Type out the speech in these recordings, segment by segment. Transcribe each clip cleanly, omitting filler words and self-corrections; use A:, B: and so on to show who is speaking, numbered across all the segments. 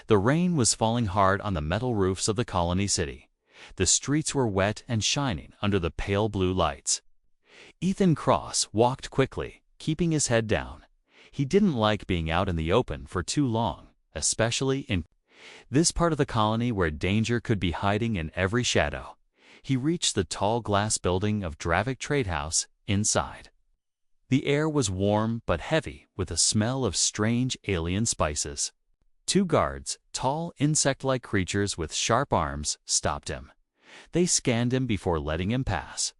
A: The rain was falling hard on the metal roofs of the colony city. The streets were wet and shining under the pale blue lights. Ethan Cross walked quickly, keeping his head down. He didn't like being out in the open for too long, especially in this part of the colony where danger could be hiding in every shadow. He reached the tall glass building of Dravik Trade House. Inside, the air was warm but heavy with a smell of strange alien spices. Two guards, tall insect-like creatures with sharp arms, stopped him. They scanned him before letting him pass.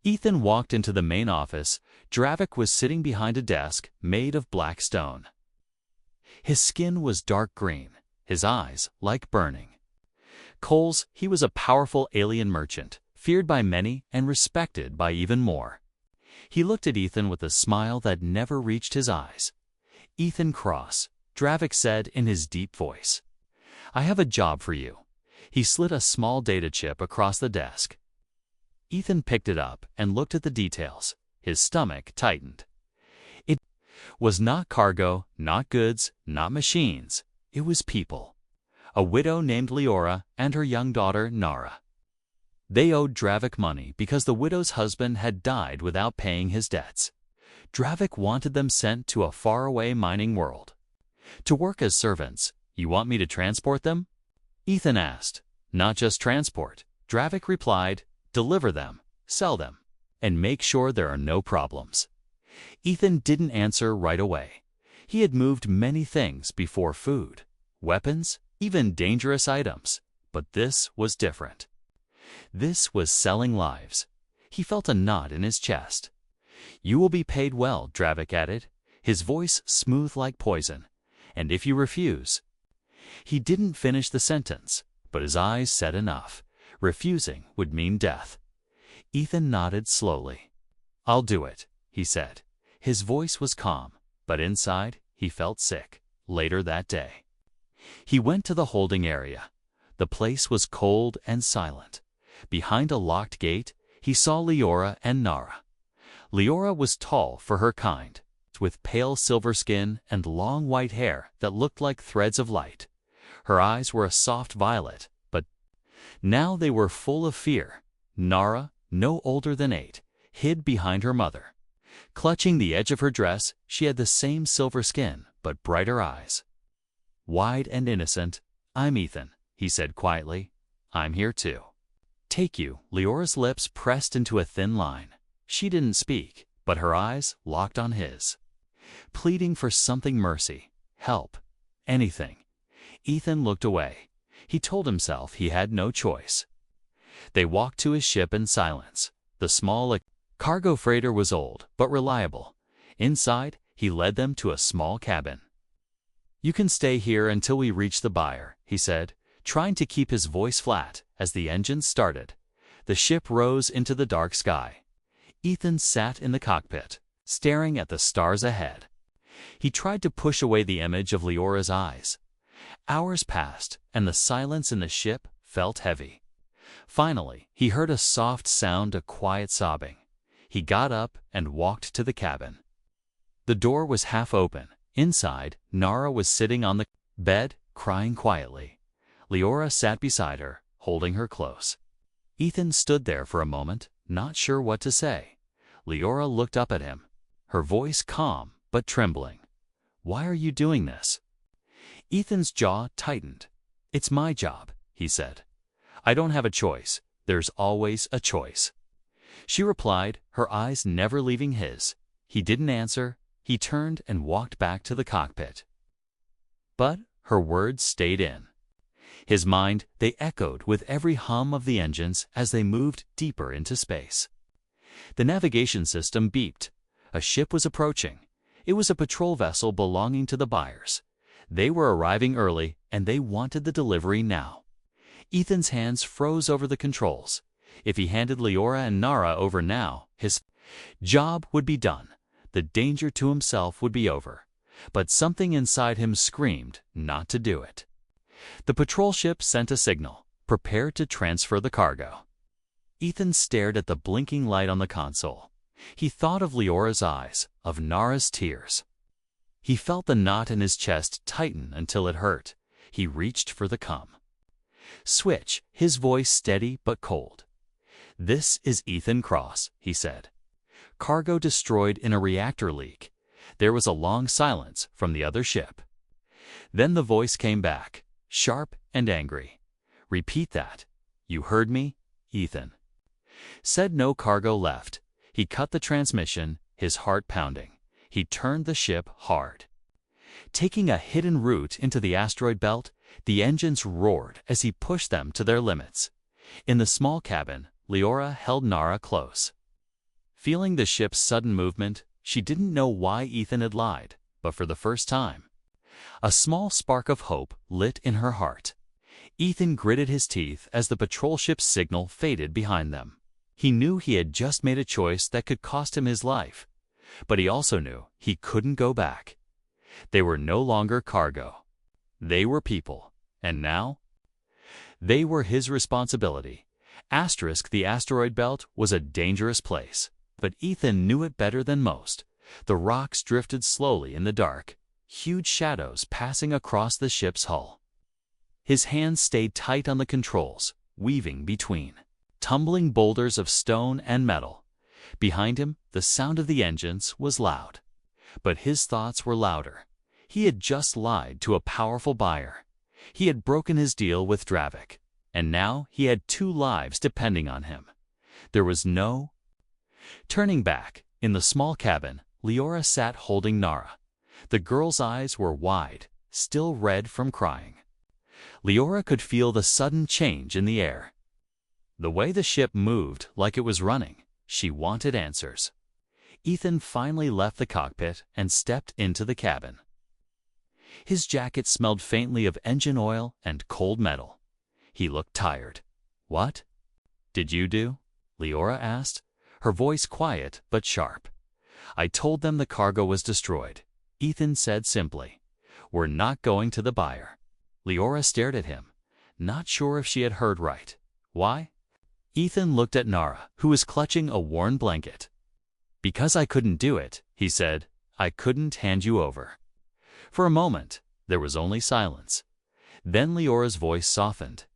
A: Ethan walked into the main office. Dravik was sitting behind a desk made of black stone. His skin was dark green, his eyes like burning coals. He was a powerful alien merchant, feared by many and respected by even more. He looked at Ethan with a smile that never reached his eyes. "Ethan Cross," Dravik said in his deep voice. "I have a job for you." He slid a small data chip across the desk. Ethan picked it up and looked at the details. His stomach tightened. It was not cargo, not goods, not machines. It was people. A widow named Leora and her young daughter, Nara. They owed Dravik money because the widow's husband had died without paying his debts. Dravik wanted them sent to a faraway mining world. To work as servants. "You want me to transport them?" Ethan asked. "Not just transport," Dravik replied. "Deliver them, sell them, and make sure there are no problems." Ethan didn't answer right away. He had moved many things before: food, weapons, even dangerous items. But this was different. This was selling lives. He felt a knot in his chest. "You will be paid well," Dravik added, his voice smooth like poison. "And if you refuse—" He didn't finish the sentence, but his eyes said enough. Refusing would mean death. Ethan nodded slowly. "I'll do it," he said. His voice was calm, but inside he felt sick. Later that day, he went to the holding area. The place was cold and silent. Behind a locked gate, he saw Leora and Nara. Leora was tall for her kind, with pale silver skin and long white hair that looked like threads of light. Her eyes were a soft violet, but now they were full of fear. Nara, no older than 8, hid behind her mother. Clutching the edge of her dress, she had the same silver skin, but brighter eyes. Wide and innocent. "I'm Ethan," he said quietly. "I'm here too." "Take you." Leora's lips pressed into a thin line. She didn't speak, but her eyes locked on his, pleading for something: mercy, help, anything. Ethan looked away. He told himself he had no choice. They walked to his ship in silence. The small cargo freighter was old but reliable. Inside, he led them to a small cabin. "You can stay here until we reach the buyer," he said, trying to keep his voice flat. As the engines started, the ship rose into the dark sky. Ethan sat in the cockpit, staring at the stars ahead. He tried to push away the image of Leora's eyes. Hours passed, and the silence in the ship felt heavy. Finally, he heard a soft sound, a quiet sobbing. He got up and walked to the cabin. The door was half open. Inside, Nara was sitting on the bed, crying quietly. Leora sat beside her, holding her close. Ethan stood there for a moment, not sure what to say. Leora looked up at him, her voice calm but trembling. "Why are you doing this?" Ethan's jaw tightened. "It's my job," he said. "I don't have a choice. There's always a choice." She replied, her eyes never leaving his. He didn't answer. He turned and walked back to the cockpit. But her words stayed in his mind. They echoed with every hum of the engines as they moved deeper into space. The navigation system beeped. A ship was approaching. It was a patrol vessel belonging to the buyers. They were arriving early, and they wanted the delivery now. Ethan's hands froze over the controls. If he handed Leora and Nara over now, his job would be done. The danger to himself would be over. But something inside him screamed not to do it. The patrol ship sent a signal, "Prepare to transfer the cargo." Ethan stared at the blinking light on the console. He thought of Leora's eyes, of Nara's tears. He felt the knot in his chest tighten until it hurt. He reached for the com switch, his voice steady but cold. "This is Ethan Cross," he said. "Cargo destroyed in a reactor leak." There was a long silence from the other ship. Then the voice came back, sharp and angry. "Repeat that. You heard me, Ethan." Said no cargo left. He cut the transmission, his heart pounding. He turned the ship hard. Taking a hidden route into the asteroid belt, the engines roared as he pushed them to their limits. In the small cabin, Leora held Nara close. Feeling the ship's sudden movement, she didn't know why Ethan had lied, but for the first time, a small spark of hope lit in her heart. Ethan gritted his teeth as the patrol ship's signal faded behind them. He knew he had just made a choice that could cost him his life, but he also knew he couldn't go back. They were no longer cargo. They were people, and now they were his responsibility. The asteroid belt was a dangerous place, but Ethan knew it better than most. The rocks drifted slowly in the dark, huge shadows passing across the ship's hull. His hands stayed tight on the controls, weaving between tumbling boulders of stone and metal. Behind him, the sound of the engines was loud. But his thoughts were louder. He had just lied to a powerful buyer. He had broken his deal with Dravik, and now he had 2 lives depending on him. There was no turning back. In the small cabin, Leora sat holding Nara. The girl's eyes were wide, still red from crying. Leora could feel the sudden change in the air. The way the ship moved like it was running, she wanted answers. Ethan finally left the cockpit and stepped into the cabin. His jacket smelled faintly of engine oil and cold metal. He looked tired. "What did you do?" Leora asked, her voice quiet but sharp. "I told them the cargo was destroyed," Ethan said simply. "We're not going to the buyer." Leora stared at him, not sure if she had heard right. "Why?" Ethan looked at Nara, who was clutching a worn blanket. "Because I couldn't do it," he said. "I couldn't hand you over." For a moment, there was only silence. Then Leora's voice softened.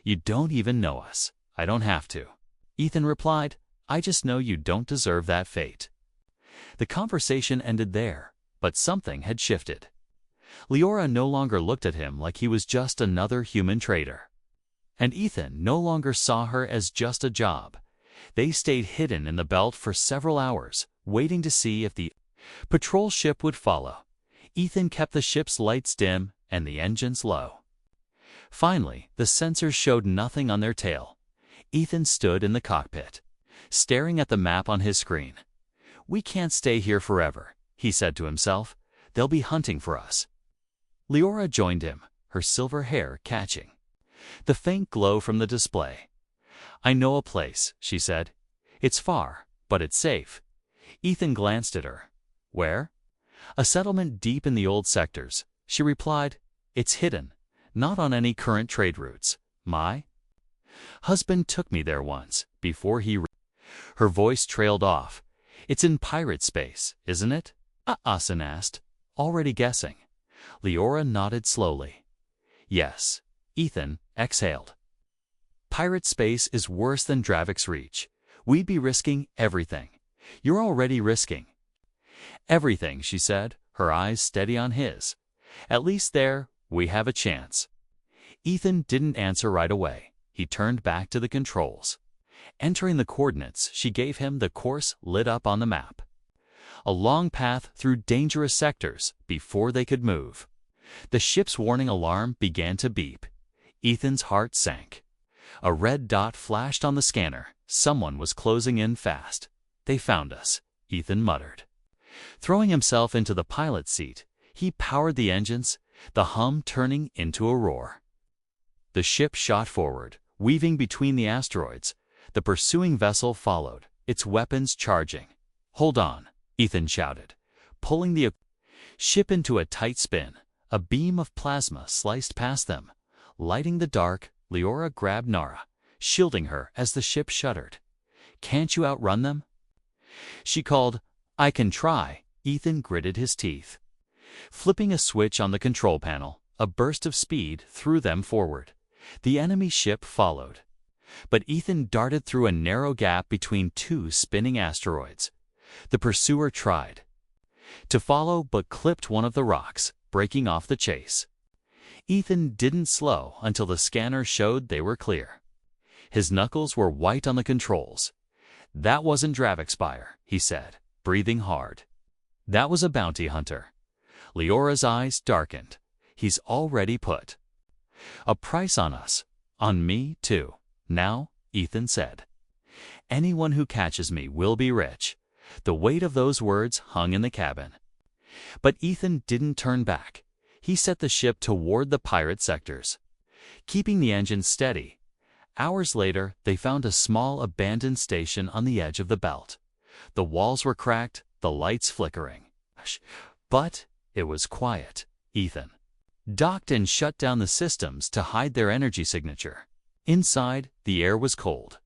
A: "You don't even know us. I don't have to." Ethan replied, "I just know you don't deserve that fate." The conversation ended there, but something had shifted. Leora no longer looked at him like he was just another human trader. And Ethan no longer saw her as just a job. They stayed hidden in the belt for several hours, waiting to see if the patrol ship would follow. Ethan kept the ship's lights dim and the engines low. Finally, the sensors showed nothing on their tail. Ethan stood in the cockpit, staring at the map on his screen. "We can't stay here forever," he said to himself. "They'll be hunting for us." Leora joined him, her silver hair catching the faint glow from the display. "I know a place," she said. "It's far, but it's safe." Ethan glanced at her. "Where?" "A settlement deep in the old sectors," she replied. "It's hidden, not on any current trade routes. My husband took me there once, before he..." Her voice trailed off. "It's in pirate space, isn't it?" Asen asked, already guessing. Leora nodded slowly. "Yes." Ethan exhaled. "Pirate space is worse than Dravik's reach. We'd be risking everything. You're already risking everything," she said, her eyes steady on his. "At least there, we have a chance." Ethan didn't answer right away. He turned back to the controls. Entering the coordinates she gave him, the course lit up on the map. A long path through dangerous sectors before they could move. The ship's warning alarm began to beep. Ethan's heart sank. A red dot flashed on the scanner. Someone was closing in fast. "They found us," Ethan muttered. Throwing himself into the pilot's seat, he powered the engines, the hum turning into a roar. The ship shot forward, weaving between the asteroids. The pursuing vessel followed, its weapons charging. "Hold on," Ethan shouted, pulling the ship into a tight spin. A beam of plasma sliced past them. Lighting the dark, Leora grabbed Nara, shielding her as the ship shuddered. "Can't you outrun them?" she called. "I can try." Ethan gritted his teeth. Flipping a switch on the control panel, a burst of speed threw them forward. The enemy ship followed. But Ethan darted through a narrow gap between two spinning asteroids. The pursuer tried to follow but clipped one of the rocks, breaking off the chase. Ethan didn't slow until the scanner showed they were clear. His knuckles were white on the controls. "That wasn't Dravixspire," he said, breathing hard. "That was a bounty hunter." Leora's eyes darkened. "He's already put a price on us. On me, too. Now," Ethan said, "anyone who catches me will be rich." The weight of those words hung in the cabin. But Ethan didn't turn back. He set the ship toward the pirate sectors, keeping the engine steady. Hours later, they found a small abandoned station on the edge of the belt. The walls were cracked, the lights flickering. But it was quiet. Ethan docked and shut down the systems to hide their energy signature. Inside, the air was cold.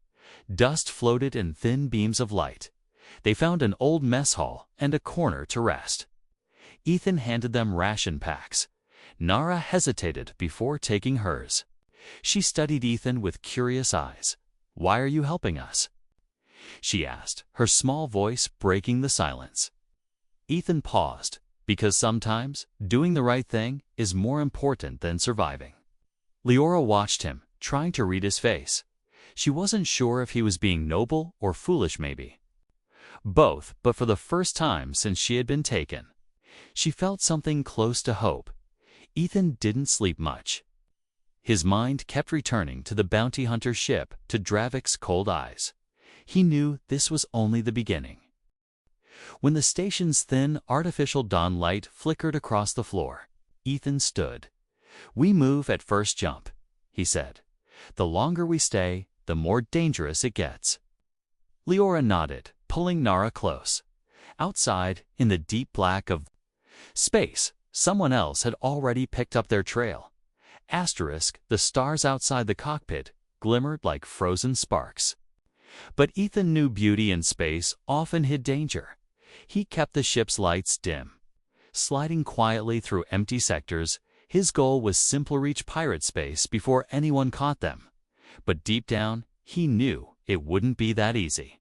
A: Dust floated in thin beams of light. They found an old mess hall and a corner to rest. Ethan handed them ration packs. Nara hesitated before taking hers. She studied Ethan with curious eyes. "Why are you helping us?" she asked, her small voice breaking the silence. Ethan paused, because sometimes doing the right thing is more important than surviving. Leora watched him, trying to read his face. She wasn't sure if he was being noble or foolish, maybe. Both, but for the first time since she had been taken. She felt something close to hope. Ethan didn't sleep much. His mind kept returning to the bounty hunter ship, to Dravik's cold eyes. He knew this was only the beginning. When the station's thin, artificial dawn light flickered across the floor, Ethan stood. "We move at first jump," he said. "The longer we stay, the more dangerous it gets." Leora nodded, pulling Nara close. Outside, in the deep black of space, someone else had already picked up their trail. The stars outside the cockpit glimmered like frozen sparks. But Ethan knew beauty in space often hid danger. He kept the ship's lights dim. Sliding quietly through empty sectors, his goal was simply reach pirate space before anyone caught them. But deep down, he knew it wouldn't be that easy.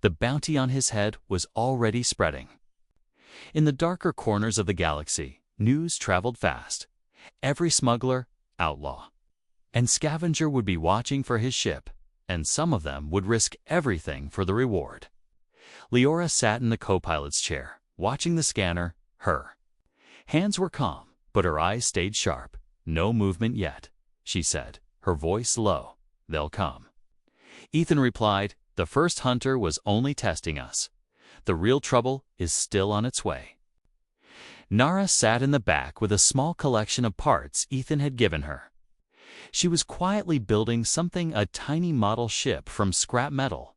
A: The bounty on his head was already spreading. In the darker corners of the galaxy, news traveled fast. Every smuggler, outlaw, and scavenger would be watching for his ship, and some of them would risk everything for the reward. Leora sat in the co-pilot's chair, watching the scanner. Her hands were calm, but her eyes stayed sharp. "No movement yet," she said, her voice low. "They'll come." Ethan replied, "The first hunter was only testing us. The real trouble is still on its way." Nara sat in the back with a small collection of parts Ethan had given her. She was quietly building something, a tiny model ship from scrap metal.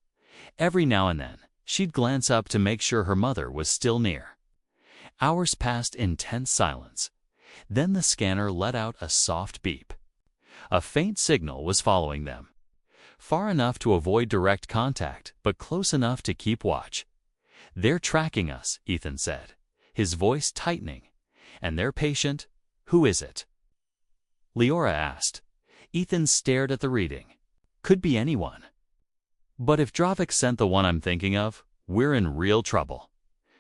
A: Every now and then, she'd glance up to make sure her mother was still near. Hours passed in tense silence. Then the scanner let out a soft beep. A faint signal was following them. Far enough to avoid direct contact, but close enough to keep watch. "They're tracking us," Ethan said, his voice tightening. "And they're patient. Who is it?" Leora asked. Ethan stared at the reading. "Could be anyone. But if Dravik sent the one I'm thinking of, we're in real trouble."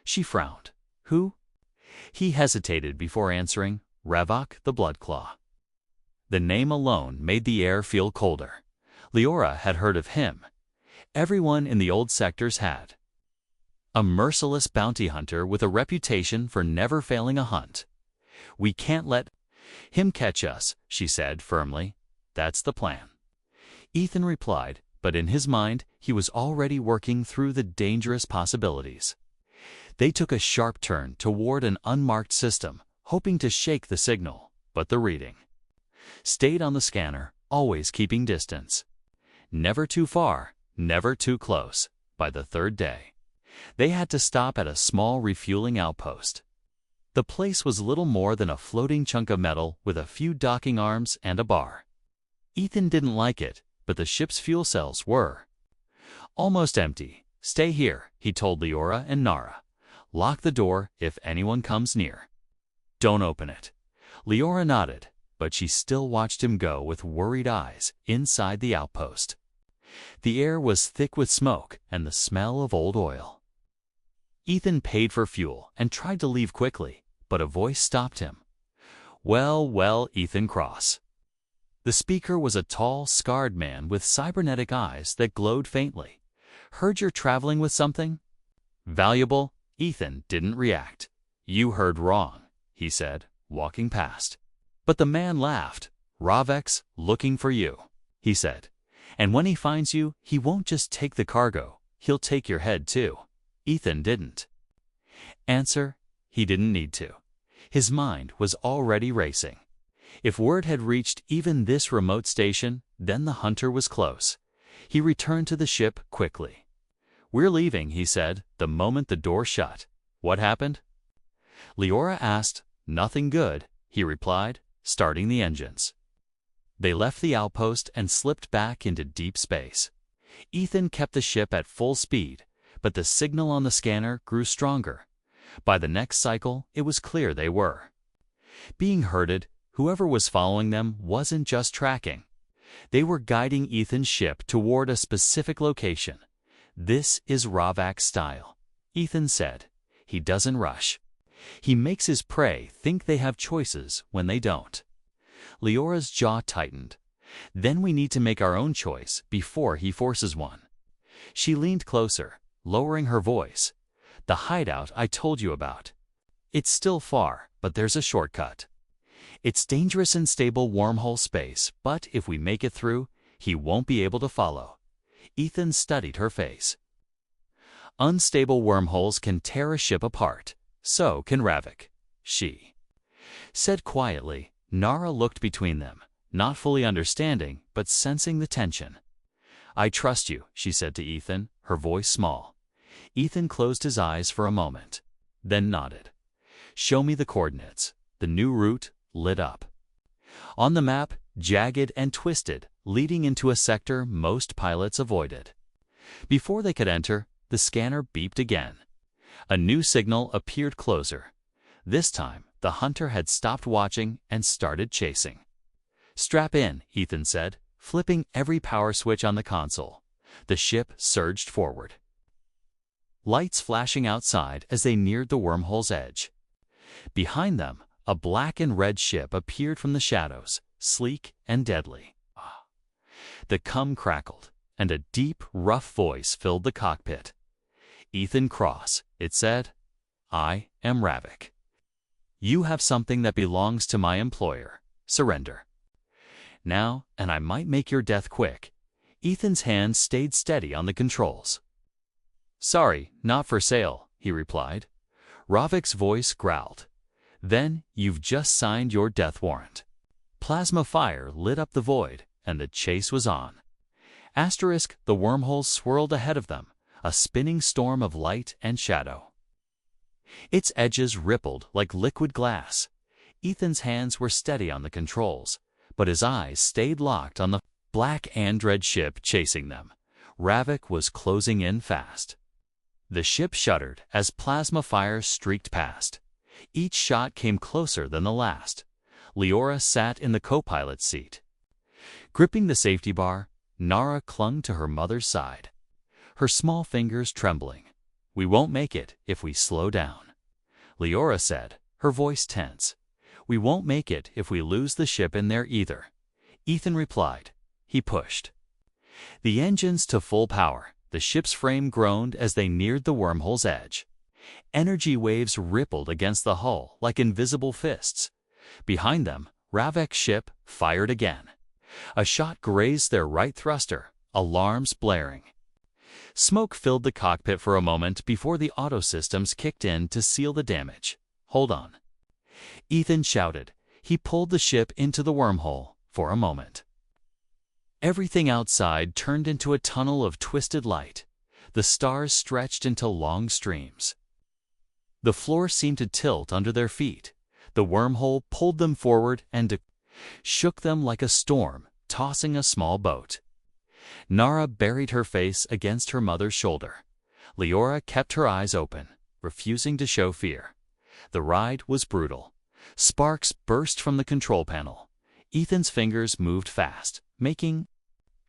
A: She frowned. "Who?" He hesitated before answering. "Ravok the Bloodclaw." The name alone made the air feel colder. Leora had heard of him. Everyone in the old sectors had. A merciless bounty hunter with a reputation for never failing a hunt. "We can't let him catch us," she said firmly. "That's the plan." Ethan replied, but in his mind, he was already working through the dangerous possibilities. They took a sharp turn toward an unmarked system, hoping to shake the signal, but the reading stayed on the scanner, always keeping distance. Never too far, never too close. By the third day, they had to stop at a small refueling outpost. The place was little more than a floating chunk of metal with a few docking arms and a bar. Ethan didn't like it, but the ship's fuel cells were almost empty. "Stay here," he told Leora and Nara. "Lock the door if anyone comes near. Don't open it." Leora nodded, but she still watched him go with worried eyes inside the outpost. The air was thick with smoke and the smell of old oil. Ethan paid for fuel and tried to leave quickly, but a voice stopped him. "Well, well, Ethan Cross." The speaker was a tall, scarred man with cybernetic eyes that glowed faintly. "Heard you're traveling with something?" "Valuable?" Ethan didn't react. "You heard wrong," he said, walking past. But the man laughed. "Ravek's looking for you," he said. "And when he finds you, he won't just take the cargo, he'll take your head too." Ethan didn't answer. He didn't need to. His mind was already racing. If word had reached even this remote station, then the hunter was close. He returned to the ship quickly. "We're leaving," he said, the moment the door shut. "What happened?" Leora asked. "Nothing good," he replied, starting the engines. They left the outpost and slipped back into deep space. Ethan kept the ship at full speed, but the signal on the scanner grew stronger. By the next cycle, it was clear they were being herded. Whoever was following them wasn't just tracking. They were guiding Ethan's ship toward a specific location. "This is Ravek's style," Ethan said. "He doesn't rush. He makes his prey think they have choices when they don't." Leora's jaw tightened. "Then we need to make our own choice before he forces one." She leaned closer, lowering her voice. "The hideout I told you about. It's still far, but there's a shortcut. It's dangerous and stable wormhole space, but if we make it through, he won't be able to follow." Ethan studied her face. "Unstable wormholes can tear a ship apart. So can Ravek," she said quietly. Nara looked between them, not fully understanding, but sensing the tension. "I trust you," she said to Ethan, her voice small. Ethan closed his eyes for a moment, then nodded. "Show me the coordinates." The new route lit up on the map, jagged and twisted, leading into a sector most pilots avoided. Before they could enter, the scanner beeped again. A new signal appeared closer. This time, the hunter had stopped watching and started chasing. "Strap in," Ethan said, flipping every power switch on the console. The ship surged forward, lights flashing outside as they neared the wormhole's edge. Behind them, a black and red ship appeared from the shadows, sleek and deadly. The cum crackled, and a deep, rough voice filled the cockpit. "Ethan Cross," it said. "I am Ravek. You have something that belongs to my employer. Surrender now, and I might make your death quick." Ethan's hand stayed steady on the controls. "Sorry, not for sale," he replied. Ravek's voice growled. "Then you've just signed your death warrant." Plasma fire lit up the void, and the chase was on. Asterisk, the wormholes swirled ahead of them, a spinning storm of light and shadow. Its edges rippled like liquid glass. Ethan's hands were steady on the controls, but his eyes stayed locked on the black and red ship chasing them. Ravek was closing in fast. The ship shuddered as plasma fire streaked past. Each shot came closer than the last. Leora sat in the co-pilot's seat. Gripping the safety bar, Nara clung to her mother's side, her small fingers trembling. "We won't make it if we slow down," Leora said, her voice tense. "We won't make it if we lose the ship in there either." Ethan replied. He pushed the engines to full power. The ship's frame groaned as they neared the wormhole's edge. Energy waves rippled against the hull like invisible fists. Behind them, Ravek's ship fired again. A shot grazed their right thruster, alarms blaring. Smoke filled the cockpit for a moment before the auto systems kicked in to seal the damage. "Hold on," Ethan shouted. He pulled the ship into the wormhole for a moment. Everything outside turned into a tunnel of twisted light. The stars stretched into long streams. The floor seemed to tilt under their feet. The wormhole pulled them forward and shook them like a storm, tossing a small boat. Nara buried her face against her mother's shoulder. Leora kept her eyes open, refusing to show fear. The ride was brutal. Sparks burst from the control panel. Ethan's fingers moved fast, making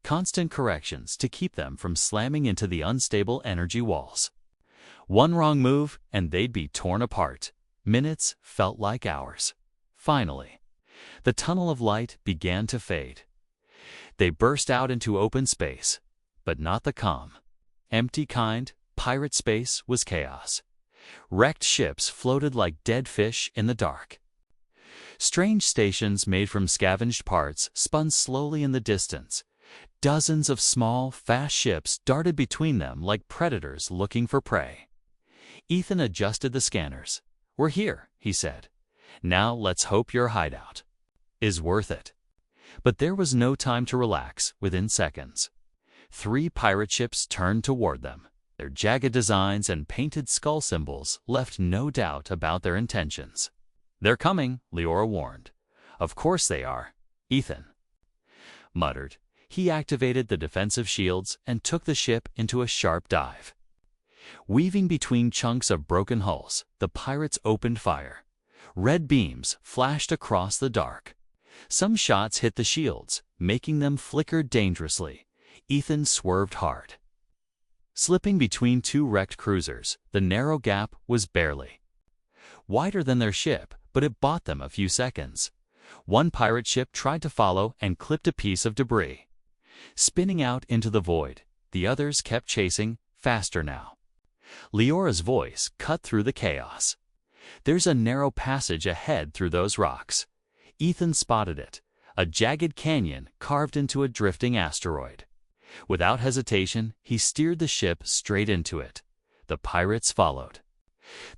A: constant corrections to keep them from slamming into the unstable energy walls. One wrong move and they'd be torn apart. Minutes felt like hours. Finally, the tunnel of light began to fade. They burst out into open space, but not the calm, empty kind. Pirate space was chaos. Wrecked ships floated like dead fish in the dark. Strange stations made from scavenged parts spun slowly in the distance. Dozens of small, fast ships darted between them like predators looking for prey. Ethan adjusted the scanners. "We're here," he said. "Now let's hope your hideout is worth it." But there was no time to relax. Within seconds, 3 pirate ships turned toward them. Their jagged designs and painted skull symbols left no doubt about their intentions. "They're coming," Leora warned. "Of course they are," Ethan muttered. He activated the defensive shields and took the ship into a sharp dive. Weaving between chunks of broken hulls, the pirates opened fire. Red beams flashed across the dark. Some shots hit the shields, making them flicker dangerously. Ethan swerved hard. Slipping between 2 wrecked cruisers, the narrow gap was barely wider than their ship, but it bought them a few seconds. One pirate ship tried to follow and clipped a piece of debris. Spinning out into the void, the others kept chasing, faster now. Leora's voice cut through the chaos. "There's a narrow passage ahead through those rocks." Ethan spotted it, a jagged canyon carved into a drifting asteroid. Without hesitation, he steered the ship straight into it. The pirates followed,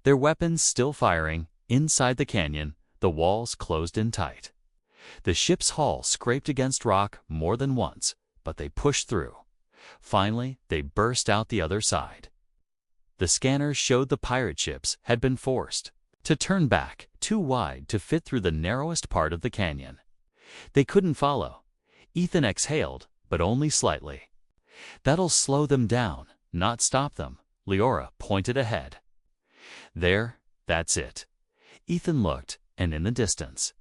A: their weapons still firing. Inside the canyon, the walls closed in tight. The ship's hull scraped against rock more than once, but they pushed through. Finally, they burst out the other side. The scanners showed the pirate ships had been forced to turn back, too wide to fit through the narrowest part of the canyon. They couldn't follow. Ethan exhaled, but only slightly. "That'll slow them down, not stop them," Leora pointed ahead. "There, that's it." Ethan looked, and in the distance,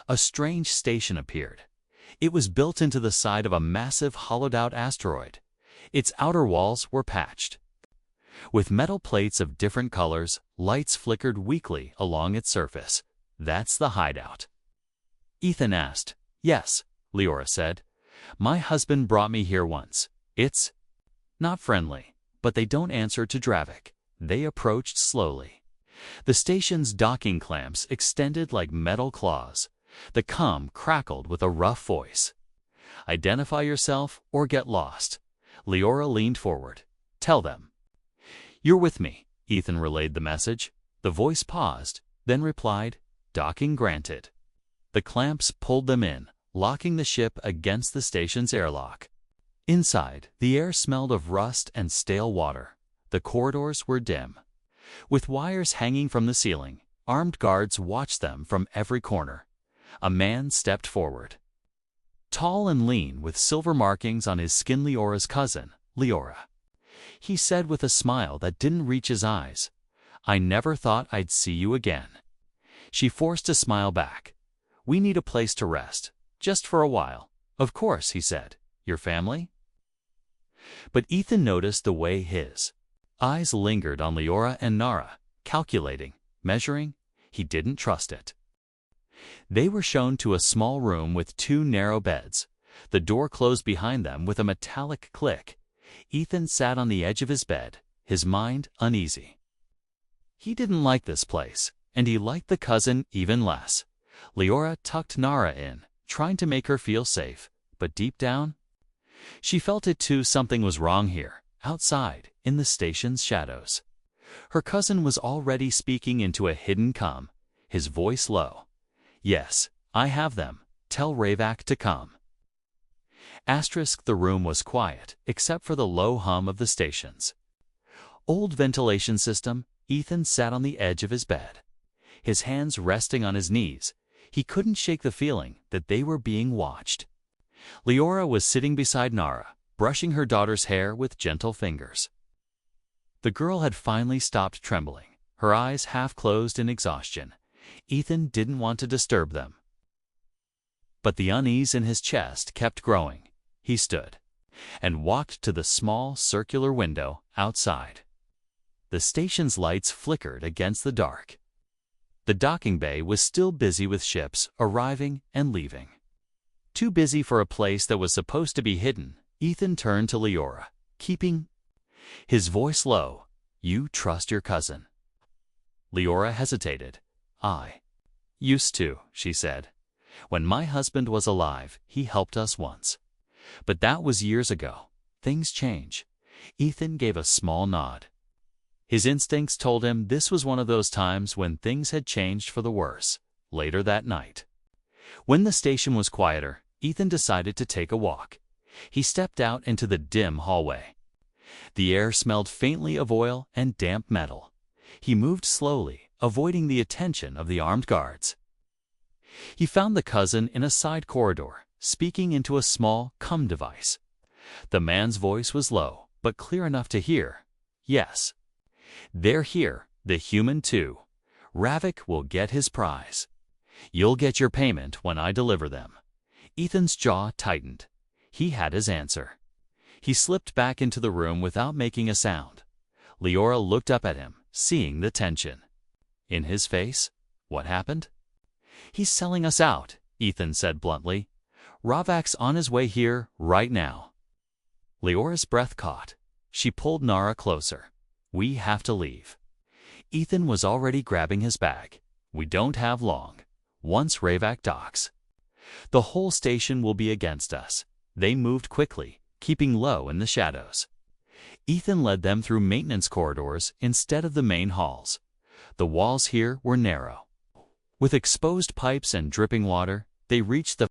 A: a strange station appeared. It was built into the side of a massive hollowed-out asteroid. Its outer walls were patched with metal plates of different colors. Lights flickered weakly along its surface. "That's the hideout?" Ethan asked. "Yes," Leora said. "My husband brought me here once. It's not friendly, but they don't answer to Dravik." They approached slowly. The station's docking clamps extended like metal claws. The comm crackled with a rough voice. "Identify yourself or get lost." Leora leaned forward. "Tell them you're with me." Ethan relayed the message. The voice paused, then replied, "Docking granted." The clamps pulled them in, locking the ship against the station's airlock. Inside, the air smelled of rust and stale water. The corridors were dim, with wires hanging from the ceiling. Armed guards watched them from every corner. A man stepped forward. Tall and lean, with silver markings on his skin, Leora's cousin, Leora. He said with a smile that didn't reach his eyes, "I never thought I'd see you again." She forced a smile back. "We need a place to rest, just for a while." "Of course," he said. "Your family?" But Ethan noticed the way his eyes lingered on Leora and Nara, calculating, measuring. He didn't trust it. They were shown to a small room with 2 narrow beds. The door closed behind them with a metallic click. Ethan sat on the edge of his bed, his mind uneasy. He didn't like this place, and he liked the cousin even less. Leora tucked Nara in, trying to make her feel safe, but deep down, she felt it too. Something was wrong here, outside, in the station's shadows. Her cousin was already speaking into a hidden comm, his voice low. "Yes, I have them. Tell Ravak to come." The room was quiet, except for the low hum of the station's old ventilation system. Ethan sat on the edge of his bed, his hands resting on his knees. He couldn't shake the feeling that they were being watched. Leora was sitting beside Nara, brushing her daughter's hair with gentle fingers. The girl had finally stopped trembling, her eyes half closed in exhaustion. Ethan didn't want to disturb them. But the unease in his chest kept growing. He stood and walked to the small circular window outside. The station's lights flickered against the dark. The docking bay was still busy with ships arriving and leaving. Too busy for a place that was supposed to be hidden, Ethan turned to Leora, keeping his voice low. "You trust your cousin." Leora hesitated. "I used to," she said. "When my husband was alive, he helped us once. But that was years ago. Things change." Ethan gave a small nod. His instincts told him this was one of those times when things had changed for the worse. Later that night, when the station was quieter, Ethan decided to take a walk. He stepped out into the dim hallway. The air smelled faintly of oil and damp metal. He moved slowly, avoiding the attention of the armed guards. He found the cousin in a side corridor, speaking into a small device. The man's voice was low, but clear enough to hear. "Yes. They're here, the human too. Ravik will get his prize. You'll get your payment when I deliver them." Ethan's jaw tightened. He had his answer. He slipped back into the room without making a sound. Leora looked up at him, seeing the tension in his face. "What happened?" "He's selling us out," Ethan said bluntly. "Ravik's on his way here right now." Leora's breath caught. She pulled Nara closer. "We have to leave." Ethan was already grabbing his bag. "We don't have long. Once Ravik docks, the whole station will be against us." They moved quickly, keeping low in the shadows. Ethan led them through maintenance corridors instead of the main halls. The walls here were narrow. With exposed pipes and dripping water, they reached the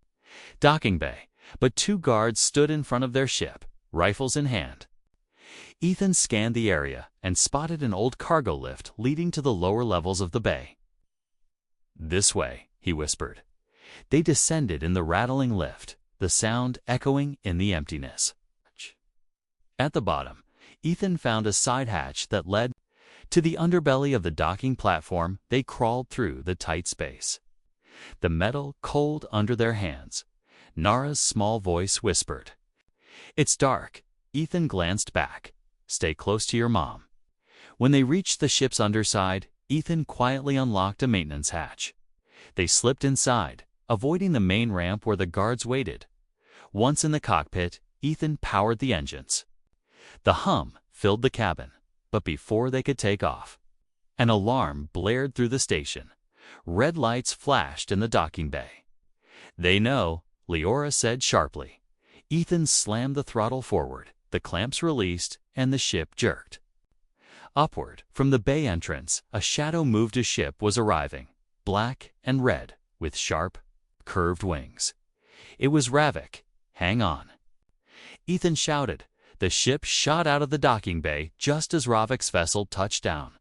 A: docking bay, but two guards stood in front of their ship, rifles in hand. Ethan scanned the area and spotted an old cargo lift leading to the lower levels of the bay. "This way," he whispered. They descended in the rattling lift, the sound echoing in the emptiness. At the bottom, Ethan found a side hatch that led to the underbelly of the docking platform. They crawled through the tight space, the metal cold under their hands. Nara's small voice whispered, "It's dark." Ethan glanced back. "Stay close to your mom." When they reached the ship's underside, Ethan quietly unlocked a maintenance hatch. They slipped inside, avoiding the main ramp where the guards waited. Once in the cockpit, Ethan powered the engines. The hum filled the cabin, but before they could take off, an alarm blared through the station. Red lights flashed in the docking bay. "They know," Leora said sharply. Ethan slammed the throttle forward, the clamps released, and the ship jerked. Upward, from the bay entrance, a shadow moved. A ship was arriving, black and red, with sharp, curved wings. It was Ravik. "Hang on." Ethan shouted. The ship shot out of the docking bay just as Ravik's vessel touched down.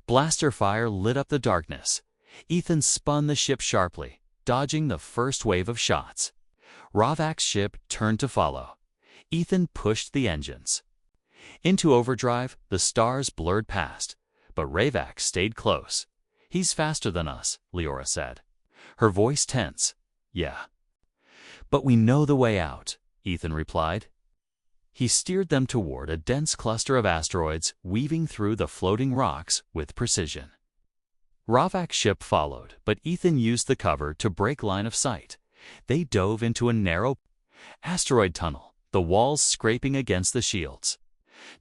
A: Blaster fire lit up the darkness. Ethan spun the ship sharply, dodging the first wave of shots. Ravik's ship turned to follow. Ethan pushed the engines into overdrive. The stars blurred past, but Ravik stayed close. "He's faster than us," Leora said, her voice tense. "Yeah. But we know the way out," Ethan replied. He steered them toward a dense cluster of asteroids weaving through the floating rocks with precision. Ravik's ship followed, but Ethan used the cover to break line of sight. They dove into a narrow asteroid tunnel, the walls scraping against the shields.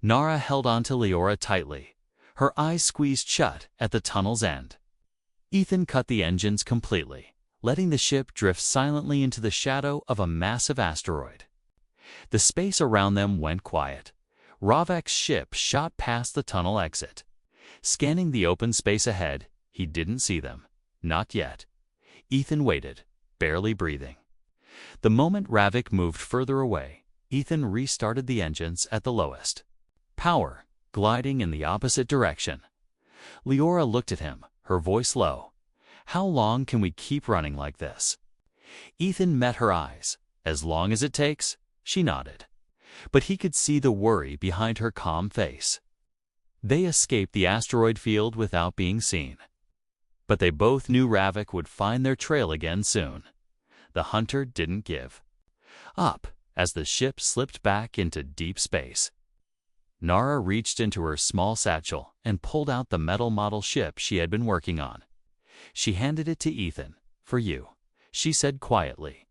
A: Nara held on to Leora tightly, her eyes squeezed shut at the tunnel's end. Ethan cut the engines completely, letting the ship drift silently into the shadow of a massive asteroid. The space around them went quiet. Ravik's ship shot past the tunnel exit. Scanning the open space ahead, he didn't see them. Not yet. Ethan waited, barely breathing. The moment Ravik moved further away, Ethan restarted the engines at the lowest power, gliding in the opposite direction. Leora looked at him, her voice low. "How long can we keep running like this?" Ethan met her eyes. "As long as it takes," she nodded. But he could see the worry behind her calm face. They escaped the asteroid field without being seen. But they both knew Ravik would find their trail again soon. The hunter didn't give up as the ship slipped back into deep space. Nara reached into her small satchel and pulled out the metal model ship she had been working on. She handed it to Ethan. "For you," she said quietly.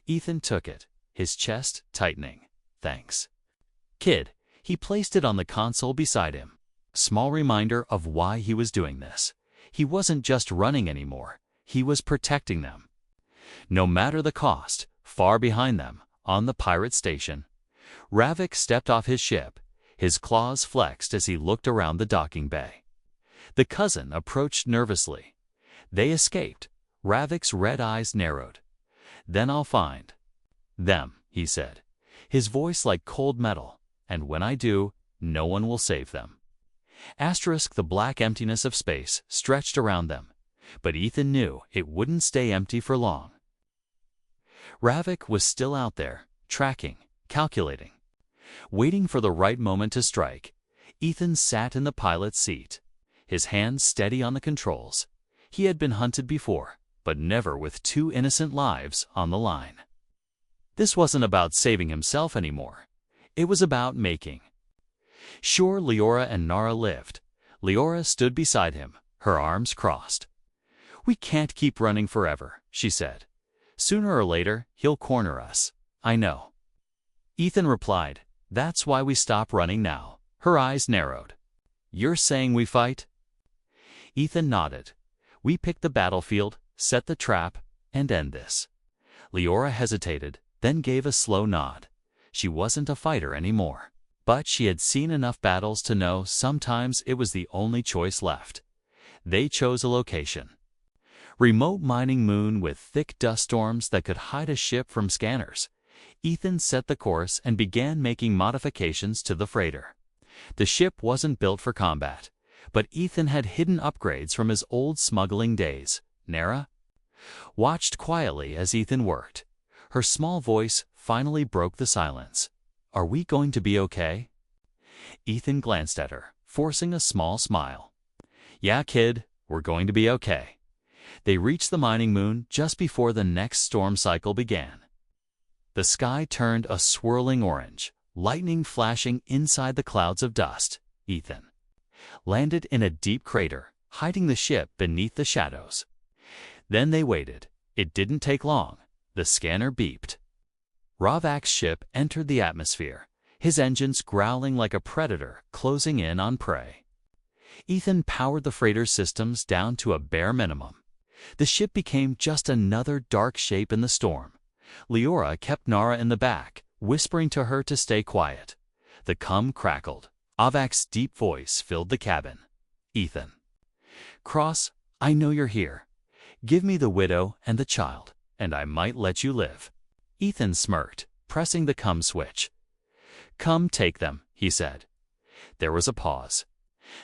A: Ethan took it, his chest tightening. "Thanks, kid." He placed it on the console beside him. Small reminder of why he was doing this. He wasn't just running anymore. He was protecting them. No matter the cost, far behind them, on the pirate station, Ravik stepped off his ship. His claws flexed as he looked around the docking bay. The cousin approached nervously. They escaped. Ravik's red eyes narrowed. "Then I'll find them," he said, his voice like cold metal. "And when I do, no one will save them." The black emptiness of space stretched around them, but Ethan knew it wouldn't stay empty for long. Ravik was still out there, tracking, calculating, waiting for the right moment to strike. Ethan sat in the pilot's seat, his hands steady on the controls. He had been hunted before, but never with two innocent lives on the line. This wasn't about saving himself anymore. It was about making sure Leora and Nara lived. Leora stood beside him, her arms crossed. "We can't keep running forever," she said. "Sooner or later, he'll corner us." "I know," Ethan replied. "That's why we stop running now." Her eyes narrowed. "You're saying we fight?" Ethan nodded. "We pick the battlefield, set the trap, and end this." Leora hesitated, then gave a slow nod. She wasn't a fighter anymore, but she had seen enough battles to know sometimes it was the only choice left. They chose a location. Remote mining moon with thick dust storms that could hide a ship from scanners. Ethan set the course and began making modifications to the freighter. The ship wasn't built for combat, but Ethan had hidden upgrades from his old smuggling days. Nara watched quietly as Ethan worked. Her small voice finally broke the silence. "Are we going to be okay?" Ethan glanced at her, forcing a small smile. "Yeah, kid, we're going to be okay." They reached the mining moon just before the next storm cycle began. The sky turned a swirling orange, lightning flashing inside the clouds of dust. Ethan landed in a deep crater, hiding the ship beneath the shadows. Then they waited. It didn't take long. The scanner beeped. Ravak's ship entered the atmosphere, his engines growling like a predator closing in on prey. Ethan powered the freighter's systems down to a bare minimum. The ship became just another dark shape in the storm. Leora kept Nara in the back, whispering to her to stay quiet. The cum crackled. Avak's deep voice filled the cabin. "Ethan. Cross, I know you're here. Give me the widow and the child, and I might let you live." Ethan smirked, pressing the cum switch. "Come take them," he said. There was a pause.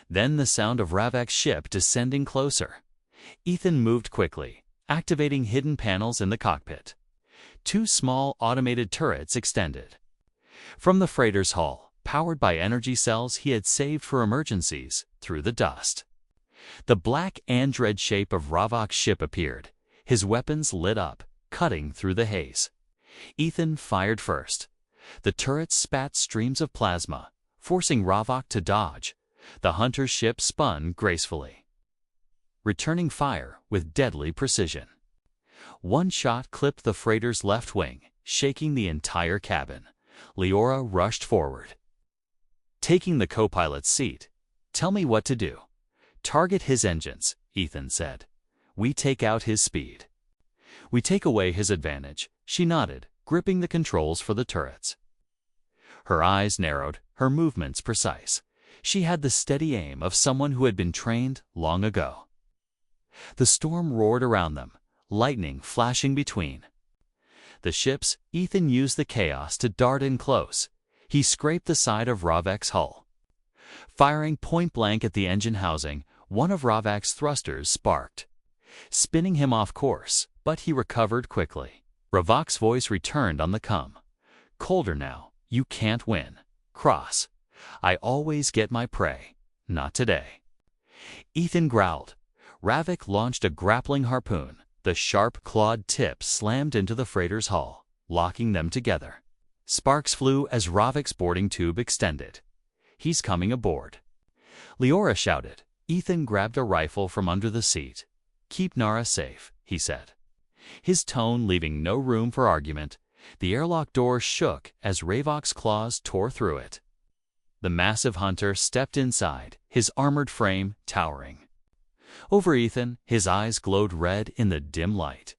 A: Then the sound of Ravak's ship descending closer. Ethan moved quickly, activating hidden panels in the cockpit. Two small automated turrets extended from the freighter's hull, powered by energy cells he had saved for emergencies, through the dust. The black android shape of Ravak's ship appeared. His weapons lit up, cutting through the haze. Ethan fired first. The turrets spat streams of plasma, forcing Ravak to dodge. The hunter's ship spun gracefully, returning fire with deadly precision. One shot clipped the freighter's left wing, shaking the entire cabin. Leora rushed forward, taking the co-pilot's seat. "Tell me what to do." "Target his engines," Ethan said. "We take out his speed. We take away his advantage." She nodded, gripping the controls for the turrets. Her eyes narrowed, her movements precise. She had the steady aim of someone who had been trained long ago. The storm roared around them, lightning flashing between the ships. Ethan used the chaos to dart in close. He scraped the side of Ravak's hull. Firing point-blank at the engine housing, one of Ravak's thrusters sparked, spinning him off course, but he recovered quickly. Ravak's voice returned on the cum. "Colder now. You can't win. Cross. I always get my prey. Not today." Ethan growled. Ravik launched a grappling harpoon. The sharp clawed tip slammed into the freighter's hull, locking them together. Sparks flew as Ravik's boarding tube extended. "He's coming aboard," Leora shouted. Ethan grabbed a rifle from under the seat. "Keep Nara safe," he said, his tone leaving no room for argument. The airlock door shook as Ravok's claws tore through it. The massive hunter stepped inside, his armored frame towering. Over Ethan, his eyes glowed red in the dim light.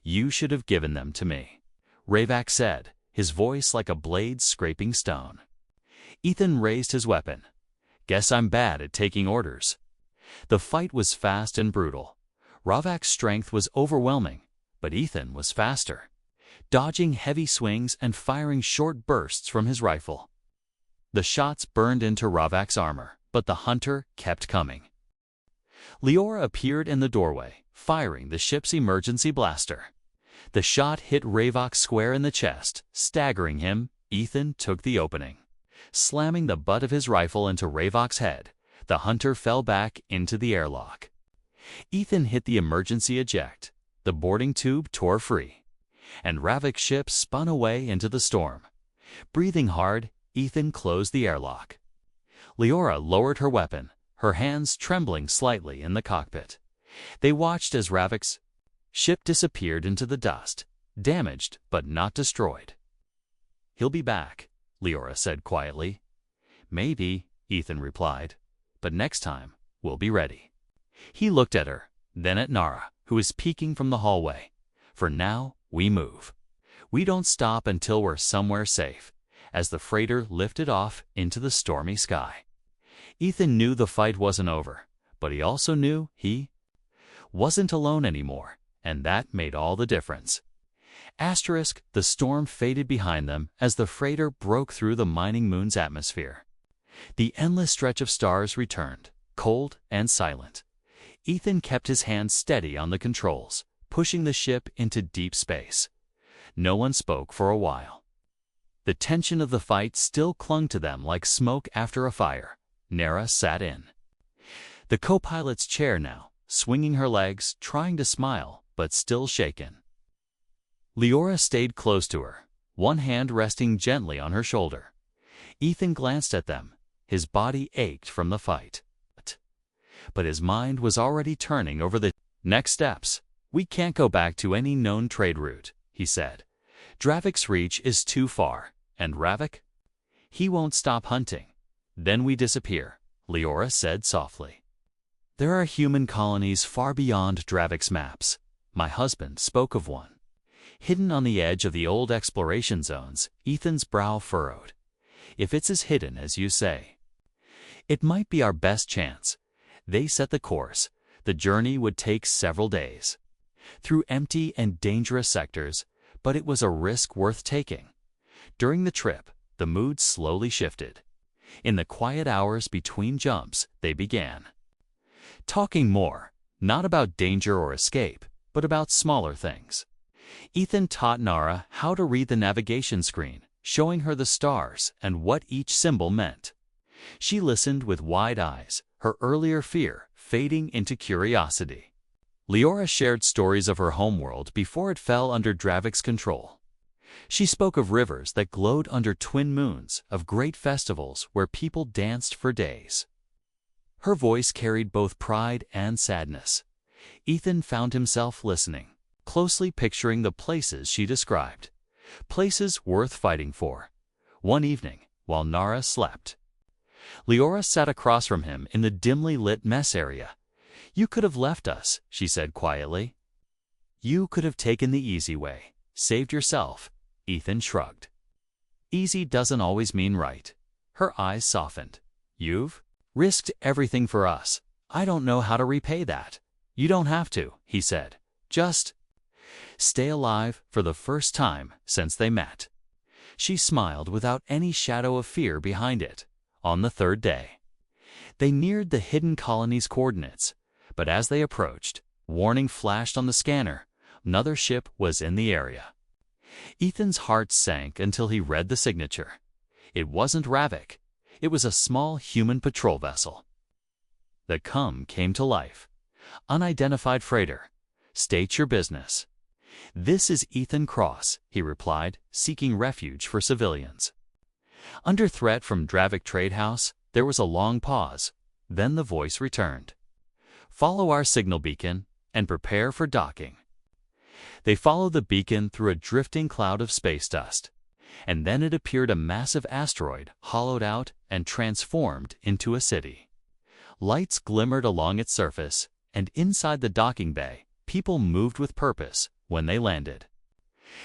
A: "You should have given them to me," Ravok said, his voice like a blade scraping stone. Ethan raised his weapon. "Guess I'm bad at taking orders." The fight was fast and brutal. Ravok's strength was overwhelming, but Ethan was faster, dodging heavy swings and firing short bursts from his rifle. The shots burned into Ravok's armor, but the hunter kept coming. Leora appeared in the doorway, firing the ship's emergency blaster. The shot hit Ravok square in the chest, staggering him. Ethan took the opening. Slamming the butt of his rifle into Ravok's head, the hunter fell back into the airlock. Ethan hit the emergency eject. The boarding tube tore free, and Ravok's ship spun away into the storm. Breathing hard, Ethan closed the airlock. Leora lowered her weapon, her hands trembling slightly in the cockpit. They watched as Ravok's ship disappeared into the dust, damaged but not destroyed. "He'll be back," Leora said quietly. "Maybe," Ethan replied, "but next time we'll be ready." He looked at her, then at Nara, who was peeking from the hallway. "For now, we move. We don't stop until we're somewhere safe," as the freighter lifted off into the stormy sky. Ethan knew the fight wasn't over, but he also knew he wasn't alone anymore, and that made all the difference. The storm faded behind them as the freighter broke through the mining moon's atmosphere. The endless stretch of stars returned, cold and silent. Ethan kept his hand steady on the controls, pushing the ship into deep space. No one spoke for a while. The tension of the fight still clung to them like smoke after a fire. Nara sat in the co-pilot's chair now, swinging her legs, trying to smile, but still shaken. Leora stayed close to her, one hand resting gently on her shoulder. Ethan glanced at them. His body ached from the fight, but his mind was already turning over the next steps. "We can't go back to any known trade route," he said. "Dravik's reach is too far, and Ravik? He won't stop hunting. Then we disappear," Leora said softly. "There are human colonies far beyond Dravik's maps. My husband spoke of one. Hidden on the edge of the old exploration zones." Ethan's brow furrowed. "If it's as hidden as you say, it might be our best chance." They set the course. The journey would take several days, through empty and dangerous sectors, but it was a risk worth taking. During the trip, the mood slowly shifted. In the quiet hours between jumps, they began talking more, not about danger or escape, but about smaller things. Ethan taught Nara how to read the navigation screen, showing her the stars and what each symbol meant. She listened with wide eyes, her earlier fear fading into curiosity. Leora shared stories of her homeworld before it fell under Dravik's control. She spoke of rivers that glowed under twin moons, of great festivals where people danced for days. Her voice carried both pride and sadness. Ethan found himself listening, closely picturing the places she described. Places worth fighting for. One evening, while Nara slept, Leora sat across from him in the dimly lit mess area. "You could have left us," she said quietly. "You could have taken the easy way, saved yourself." Ethan shrugged. "Easy doesn't always mean right." Her eyes softened. "You've risked everything for us. I don't know how to repay that." "You don't have to," he said. "Just stay alive." For the first time since they met, she smiled without any shadow of fear behind it. On the third day, they neared the hidden colony's coordinates, but as they approached, warning flashed on the scanner. Another ship was in the area. Ethan's heart sank until he read the signature. It wasn't Ravik. It was a small human patrol vessel. The came to life. Unidentified freighter. State your business. This is Ethan Cross, he replied, seeking refuge for civilians. Under threat from Dravik Trade House, there was a long pause. Then the voice returned. Follow our signal beacon and prepare for docking. They followed the beacon through a drifting cloud of space dust, and then it appeared a massive asteroid hollowed out and transformed into a city. Lights glimmered along its surface, and inside the docking bay, people moved with purpose when they landed.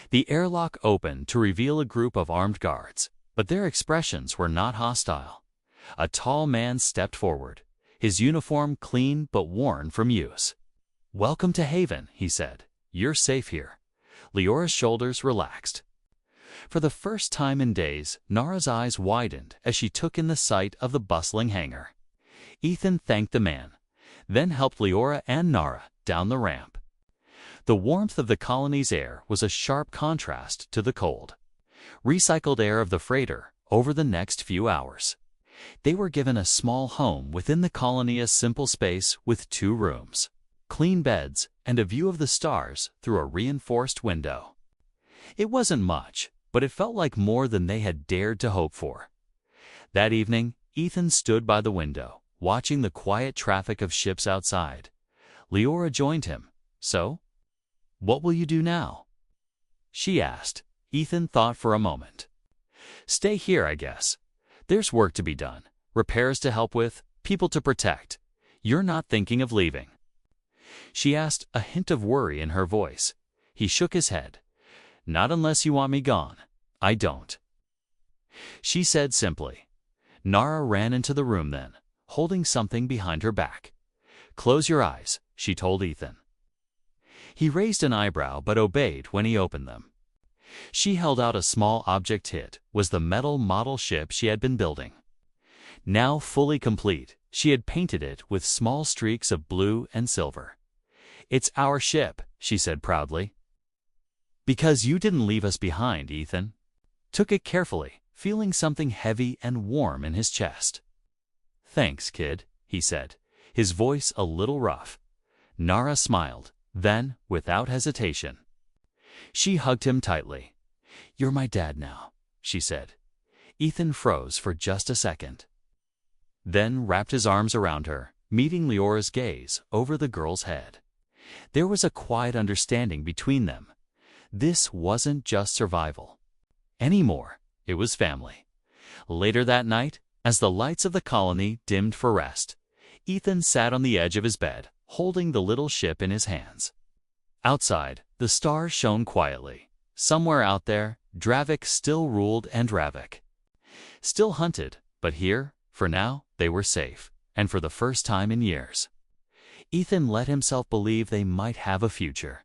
A: The airlock opened to reveal a group of armed guards, but their expressions were not hostile. A tall man stepped forward, his uniform clean but worn from use. "Welcome to Haven," he said. "You're safe here." Leora's shoulders relaxed. For the first time in days, Nara's eyes widened as she took in the sight of the bustling hangar. Ethan thanked the man, then helped Leora and Nara down the ramp. The warmth of the colony's air was a sharp contrast to the cold, recycled air of the freighter over the next few hours. They were given a small home within the colony, a simple space with 2 rooms, clean beds, and a view of the stars through a reinforced window. It wasn't much, but it felt like more than they had dared to hope for. That evening, Ethan stood by the window, watching the quiet traffic of ships outside. Leora joined him. "So, what will you do now?" she asked. Ethan thought for a moment. "Stay here, I guess. There's work to be done, repairs to help with, people to protect. You're not thinking of leaving?" She asked, a hint of worry in her voice. He shook his head. "Not unless you want me gone. I don't," she said simply. Nara ran into the room then, holding something behind her back. "Close your eyes," she told Ethan. He raised an eyebrow but obeyed when he opened them. She held out a small object. It was the metal model ship she had been building. Now fully complete, she had painted it with small streaks of blue and silver. "It's our ship," she said proudly. "Because you didn't leave us behind," Ethan took it carefully, feeling something heavy and warm in his chest. "Thanks, kid," he said, his voice a little rough. Nara smiled, then, without hesitation, she hugged him tightly. "You're my dad now," she said. Ethan froze for just a second, then wrapped his arms around her, meeting Leora's gaze over the girl's head. There was a quiet understanding between them. This wasn't just survival anymore, it was family. Later that night, as the lights of the colony dimmed for rest, Ethan sat on the edge of his bed, holding the little ship in his hands. Outside, the stars shone quietly. Somewhere out there, Dravik still ruled Andravik. Still hunted, but here, for now, they were safe, and for the first time in years, Ethan let himself believe they might have a future.